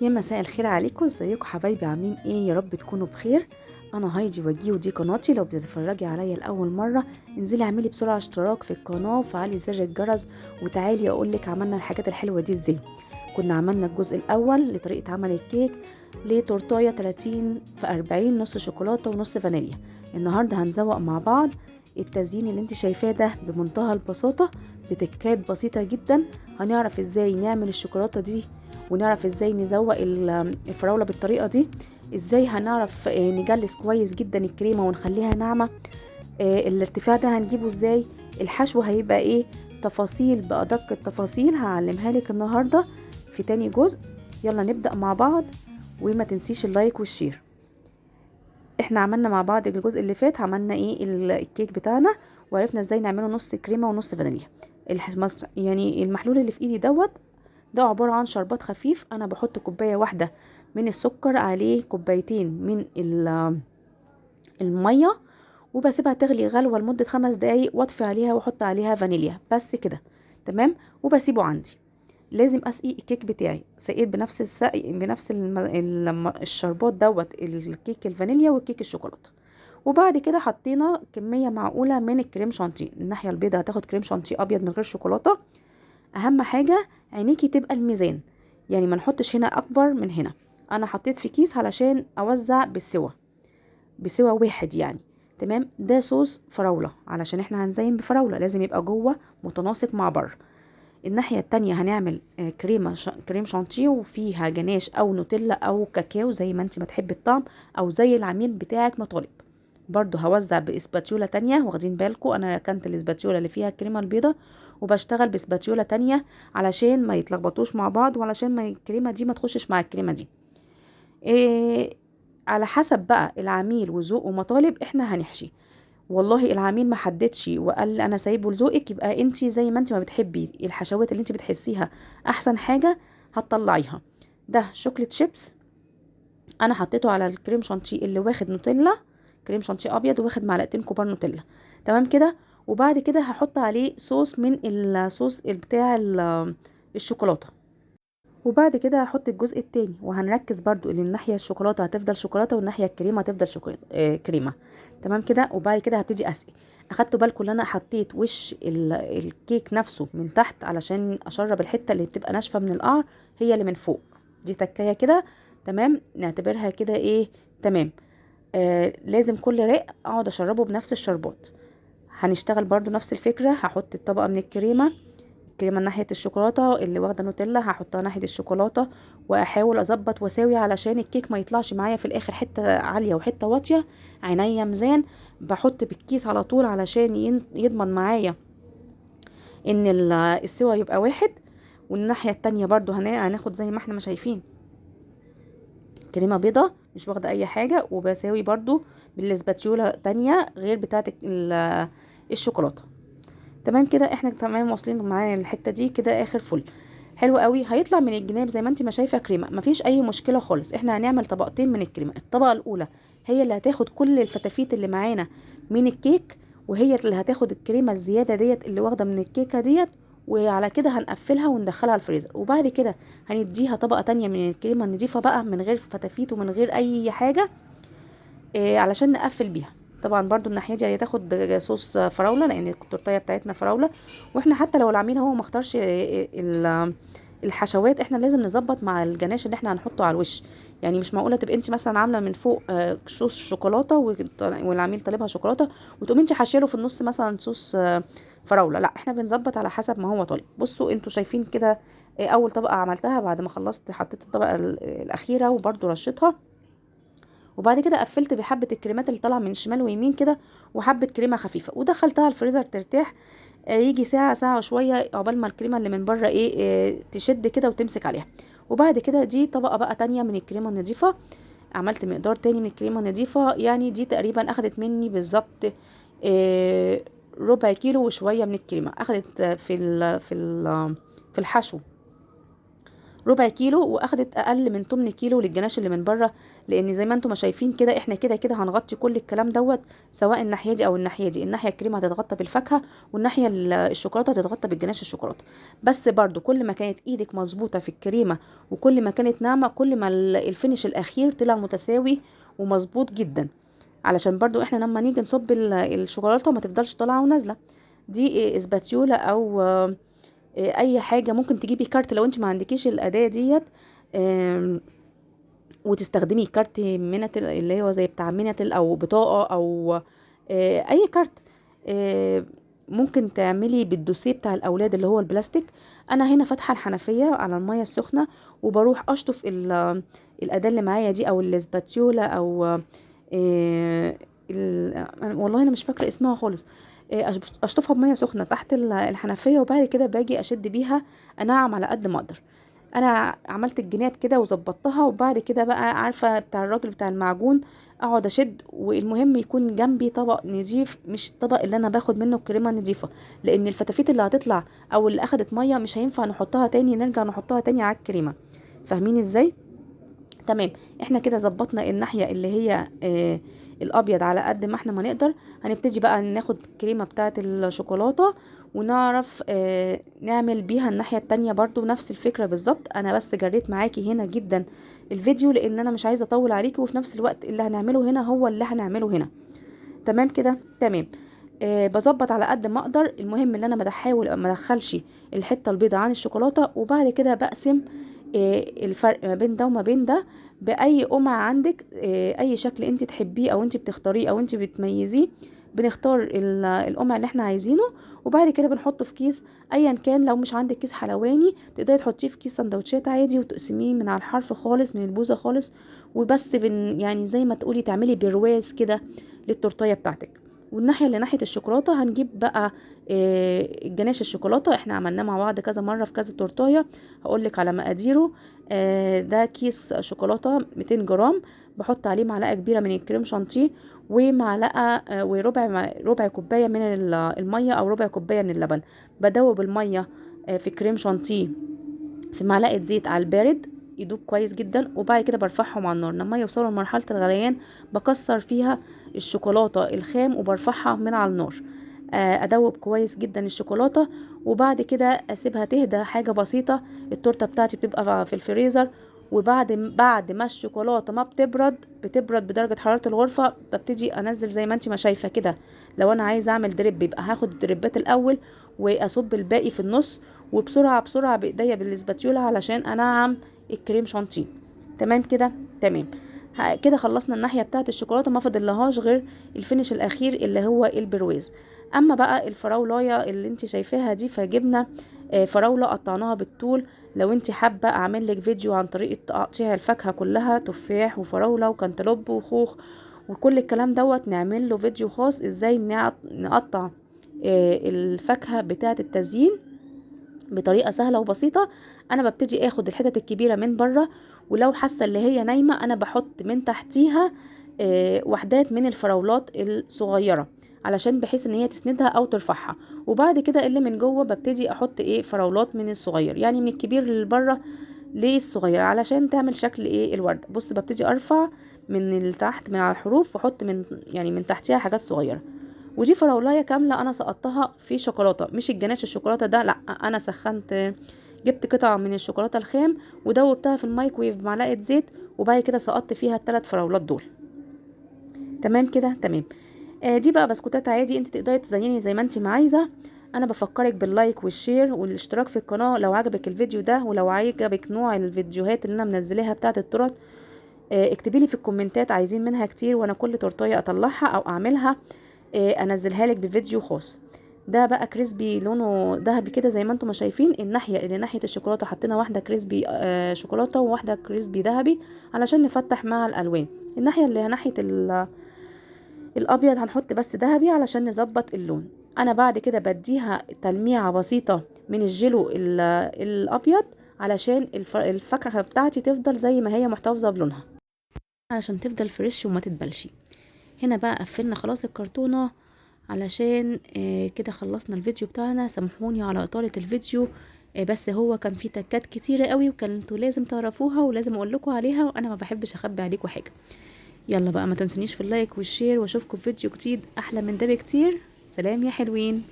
يا مساء الخير عليكم، ازيكم حبايبي؟ عاملين ايه؟ يا رب تكونوا بخير. انا هايدي وجيه ودي قناتي. لو بتتفرجي عليا لاول مره انزلي اعملي بسرعه اشتراك في القناه وفعلي زر الجرس، وتعالي اقولك عملنا الحاجات الحلوه دي ازاي. كنا عملنا الجزء الاول لطريقه عمل الكيك لتورتايه 30 في 40، نص شوكولاته ونص فانيليا. النهارده هنزوق مع بعض. التزيين اللي انت شايفاه ده بمنتهى البساطه، بتكات بسيطه جدا. هنعرف ازاي نعمل الشوكولاته دي، ونعرف ازاي نزوق الفراولة بالطريقة دي. ازاي هنعرف نجلس كويس جدا الكريمة ونخليها ناعمة. الارتفاع ده هنجيبه ازاي، الحشو هيبقى ايه، تفاصيل بأدق التفاصيل هعلمها لك النهاردة في تاني جزء. يلا نبدأ مع بعض، وما تنسيش اللايك والشير. احنا عملنا مع بعض الجزء اللي فات، عملنا ايه الكيك بتاعنا، وعرفنا ازاي نعمله نص كريمة ونص فانيليا. يعني المحلول اللي في ايدي ده عبارة عن شربات خفيف. انا بحط كوباية واحدة من السكر، عليه كوبايتين من المية، وبسيبها تغلي غلوة لمدة 5 دقايق، واطفي عليها واحط عليها فانيليا بس كده. تمام، وبسيبه عندي. لازم اسقي الكيك بتاعي، سقيت بنفس السقي بنفس الشربات الكيك الفانيليا والكيك الشوكولاته. وبعد كده حطينا كميه معقوله من الكريم شانتيه. الناحيه البيضاء هتاخد كريم شانتيه ابيض من غير شوكولاته. اهم حاجه عينيكي تبقى الميزان، يعني ما نحطش هنا اكبر من هنا. انا حطيت في كيس علشان اوزع بسوى واحد يعني. تمام، ده صوص فراوله، علشان احنا هنزين بفراوله لازم يبقى جوه متناسق مع بره. الناحية التانية هنعمل كريم شانتيه، وفيها جناش او نوتيلا او كاكاو زي ما انت ما تحبي الطعم، او زي العميل بتاعك ما طالب. برضو هوزع باسباتيولا تانية. واخدين بالكم انا ركنت الاسباتيولا اللي فيها الكريمة البيضة، وبشتغل باسباتيولا تانية علشان ما يتلخبطوش مع بعض، وعلشان ما الكريمة دي ما تخشش مع الكريمة دي. إيه، على حسب بقى العميل وذوقه ومطالب احنا هنحشي. والله العميل ما حددش وقال انا سايبه لذوقك، يبقى انت زي ما انت ما بتحبي الحشوات اللي انت بتحسيها احسن حاجه هتطلعيها. ده شوكليت شيبس، انا حطيته على الكريم شانتيه اللي واخد نوتيلا، كريم شانتيه ابيض واخد معلقتين كبار نوتيلا. تمام كده. وبعد كده هحط عليه صوص من الصوص بتاع الشوكولاته. وبعد كده هحط الجزء التاني، وهنركز برضو ان الناحيه الشوكولاته هتفضل شوكولاته، والناحيه الكريمه هتفضل شوكولاته كريمه. تمام كده. وبعد كده هبتدي اسقي. اخدتوا بالكم ان انا حطيت وش الكيك نفسه من تحت علشان اشرب الحته اللي بتبقى ناشفه من القعر هي اللي من فوق. دي تكايه كده. تمام، نعتبرها كده ايه. تمام. لازم كل رق اقعد اشربه بنفس الشربات. هنشتغل برضو نفس الفكره. هحط الطبقه من الكريمه ناحيه الشوكولاته اللي واخده نوتيلا، هحطها ناحيه الشوكولاته، واحاول اظبط واساوي علشان الكيك ما يطلعش معايا في الاخر حته عاليه وحته واطيه. عينيا ميزان. بحط بالكيس على طول علشان يضمن معايا ان السوا يبقى واحد. والناحيه التانية برضو هناخد زي ما احنا ما شايفين كريمه بيضه مش واخده اي حاجه، وبساوي برضو بالسباتيولا تانية غير بتاعه الشوكولاته. تمام كده، احنا تمام واصلين معانا الحته دي كده اخر فل. حلو قوي. هيطلع من الجناب زي ما انت ما شايفه كريمه، مفيش اي مشكله خالص. احنا هنعمل طبقتين من الكريمه. الطبقه الاولى هي اللي هتاخد كل الفتافيت اللي معانا من الكيك، وهي اللي هتاخد الكريمه الزياده ديت اللي واخده من الكيكه ديت. وعلى كده هنقفلها وندخلها الفريزر. وبعد كده هنديها طبقه تانية من الكريمه النضيفه بقى، من غير فتافيت ومن غير اي حاجه، علشان نقفل بيها. طبعا برضو الناحيه دي هتاخد صوص فراوله لان التورتيه بتاعتنا فراوله. واحنا حتى لو العميل هو ما اختارش الحشوات، احنا لازم نظبط مع الجناش اللي احنا هنحطه على الوش. يعني مش معقوله تبقى انت مثلا عامله من فوق صوص شوكولاته والعميل طالبها شوكولاته، وتقومي انت حاشيه له في النص مثلا صوص فراوله. لا، احنا بنظبط على حسب ما هو طالب. بصوا انتوا شايفين كده. اول طبقه عملتها بعد ما خلصت حطيت الطبقه الاخيره وبرضو رشتها. وبعد كده قفلت بحبه الكريمات اللي طالعه من شمال ويمين كده، وحبه كريمه خفيفه، ودخلتها الفريزر ترتاح يجي ساعه ساعه وشويه عقبال ما الكريمه اللي من بره ايه تشد كده وتمسك عليها. وبعد كده دي طبقه بقى تانية من الكريمه النضيفه. عملت مقدار تاني من الكريمه النضيفه، يعني دي تقريبا اخدت مني بالظبط آه، ربع كيلو وشويه من الكريمه اخدت في الحشو ربع كيلو، واخدت اقل من 8 كيلو للجناش اللي من بره، لان زي ما انتم ما شايفين كده احنا كده كده هنغطي كل الكلام دوت، سواء الناحيه دي او الناحيه دي. الناحيه الكريمه هتتغطى بالفاكهه، والناحيه الشوكولاته هتتغطى بالجناش الشوكولاته. بس برضو كل ما كانت ايدك مظبوطه في الكريمه وكل ما كانت ناعمه، كل ما الفينش الاخير طلع متساوي ومظبوط جدا، علشان برضو احنا لما نيجي نصب الشوكولاته ما تفضلش طالعه ونازله. دي اسباتيولا او اي حاجه، ممكن تجيبي كارت لو انت ما عندكيش الاداه ديت، آم، وتستخدمي كارت ميناتل اللي هو زي بتاع ميناتل او بطاقه او اي كارت. آه، ممكن تعملي بالدوسيه بتاع الاولاد اللي هو البلاستيك. انا هنا فاتحه الحنفيه على الميه السخنه، وبروح اشطف الاداه اللي معايا دي او الاسباتيولا او والله انا مش فاكره اسمها خالص. اشطفها بميه سخنه تحت الحنفيه، وبعد كده باجي اشد بيها انعم على قد ما اقدر. انا عملت الجناب كده وظبطتها، وبعد كده بقى عارفه بتاع الراجل بتاع المعجون، اقعد اشد، والمهم يكون جنبي طبق نضيف، مش الطبق اللي انا باخد منه الكريمه نضيفه، لان الفتافيت اللي هتطلع او اللي اخدت ميه مش هينفع نحطها تاني، نرجع نحطها تاني على الكريمه. فاهمين ازاي؟ تمام. احنا كده ظبطنا الناحيه اللي هي الابيض على قد ما احنا ما نقدر. هنبتدي بقى ناخد الكريمه بتاعه الشوكولاته، ونعرف نعمل بيها الناحيه التانية برضو نفس الفكره بالظبط. انا بس جريت معاكي هنا جدا الفيديو، لان انا مش عايزه اطول عليكي، وفي نفس الوقت اللي هنعمله هنا هو اللي هنعمله هنا. تمام كده؟ تمام. بظبط على قد ما اقدر. المهم ان انا بحاول ما ادخلش الحته البيضاء عن الشوكولاته، وبعد كده بقسم الفرق ما بين ده وما بين ده باي قمع عندك، اي شكل انت تحبيه او انت بتختاريه او انت بتميزيه. بنختار القمع اللي احنا عايزينه، وبعد كده بنحطه في كيس ايا كان. لو مش عندك كيس حلواني تقدري تحطيه في كيس سندوتشات عادي، وتقسميه من على الحرف خالص، من البوزه خالص، وبس يعني زي ما تقولي تعملي برواز كده للتورتيه بتاعتك. والناحيه اللي ناحيه الشوكولاته هنجيب بقى الجناش الشوكولاته، احنا عملناه مع بعض كذا مره في كذا تورتايه، هقولك على مقاديره. ده كيس شوكولاته 200 جرام، بحط عليه معلقه كبيره من الكريم شانتيه، ومعلقه ربع كوبايه من الميه او ربع كوبايه من اللبن. بدوب الميه في كريم شانتيه في معلقه زيت على البارد، يدوب كويس جدا، وبعد كده برفعهم على النار. لما يوصلوا لمرحله الغليان بكسر فيها الشوكولاته الخام وبرفعها من على النار. ادوب كويس جدا الشوكولاته، وبعد كده اسيبها تهدى حاجه بسيطه. التورته بتاعتي بتبقى في الفريزر، بعد ما الشوكولاته ما بتبرد بدرجه حراره الغرفه، ببتدي انزل زي ما انت ما شايفه كده. لو انا عايزه اعمل دريب يبقى هاخد الدريبات الاول، واصب الباقي في النص، وبسرعه بسرعه بايديا بالاسباتيولا علشان انعم الكريم شانتيه. تمام كده؟ تمام. كده خلصنا الناحيه بتاعه الشوكولاته، ما فاضلهاش غير الفينش الاخير اللي هو البرويز. اما بقى الفراولايه اللي انت شايفاها دي، فجبنا فراوله قطعناها بالطول. لو انت حابه اعمل لك فيديو عن طريقه تقطيع الفاكهه كلها، تفاح وفراوله وكنتالوب وخوخ وكل الكلام دوت، نعمل له فيديو خاص ازاي نقطع الفاكهه بتاعه التزيين بطريقه سهله وبسيطه. انا ببتدي اخد الحتت الكبيره من بره، ولو حاسه اللي هي نايمه انا بحط من تحتيها وحدات من الفراولات الصغيره، علشان بحيث ان هي تسندها او ترفعها. وبعد كده اللي من جوه ببتدي احط فراولات من الصغير، يعني من الكبير للبره للصغير، علشان تعمل شكل الورد. بص ببتدي ارفع من التحت من على الحروف، واحط من تحتيها حاجات صغيره. ودي فراولايه كامله انا سقطتها في شوكولاته، مش الجناش الشوكولاته ده، لا، انا سخنت، جبت قطعه من الشوكولاته الخام ودوبتها في الميكرويف بمعلقه زيت، وبعد كده سقطت فيها الثلاث فراولات دول. تمام كده؟ تمام. دي بقى بسكوتات عادي، انت تقدري تزيني زي ما انت ما عايزه. انا بفكرك باللايك والشير والاشتراك في القناه لو عجبك الفيديو ده، ولو عجبك نوع الفيديوهات اللي انا منزلاها بتاعه التورت. اكتبي لي في الكومنتات عايزين منها كتير، وانا كل تورتايه اطلعها او اعملها انزلها لك بفيديو خاص. ده بقى كريسبي لونه ذهبي كده زي ما انتم ما شايفين. الناحيه اللي ناحيه الشوكولاته حطينا واحده كريسبي شوكولاته، وواحده كريسبي ذهبي علشان نفتح مع الالوان. الناحيه اللي ناحيه الابيض هنحط بس ذهبي علشان نظبط اللون. انا بعد كده بديها تلميعه بسيطه من الجيلو الابيض علشان الفاكهه بتاعتي تفضل زي ما هي محتفظه بلونها، علشان تفضل فريش وما تتبلش. هنا بقى قفلنا خلاص الكرتونة، علشان كده خلصنا الفيديو بتاعنا. سامحوني على اطالة الفيديو، بس هو كان فيه تكات كتيرة قوي، وكنتوا لازم تعرفوها ولازم اقول لكم عليها، وانا ما بحبش اخبي عليكم حاجة. يلا بقى، ما تنسونيش في اللايك والشير، واشوفكم في فيديو جديد احلى من ده بكتير. سلام يا حلوين.